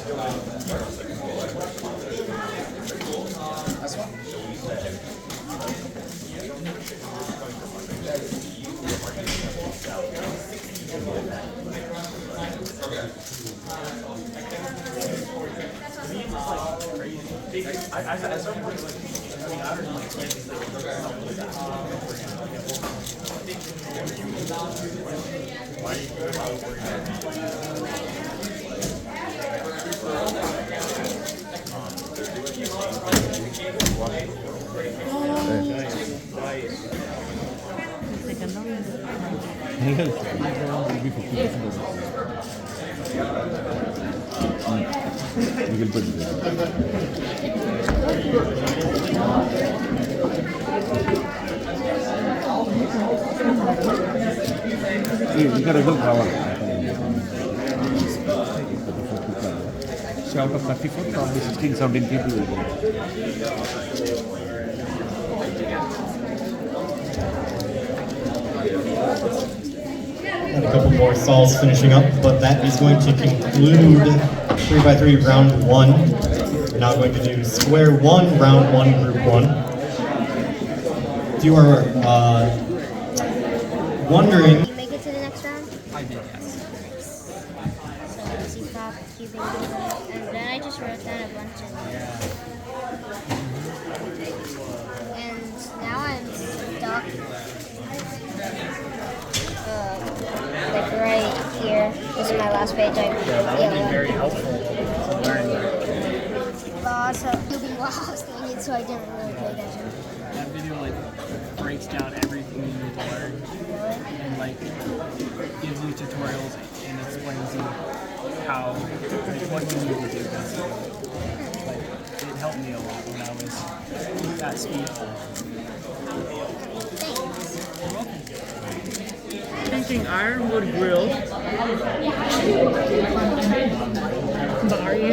This one? ఇంకా result రావాలి. So out of 34, probably 16-17 people will go. And a couple more stalls finishing up, but that is going to conclude 3x3 round 1. We're now going to do square 1, round 1, group 1. If you are wondering... Did you make it to the next round? I did, yes. So stop cubing, and then I just wrote down a bunch of them. And now I'm stuck, like right here. This is my last page. That would be very helpful to learn. But also cubing while I was doing it, so I didn't really pay attention. That video like breaks down everything you need to learn and like gives you tutorials and explains you how like, what you need to do basically. Like it helped me a lot when I was at speed. Thinking ironwood grill. But are you?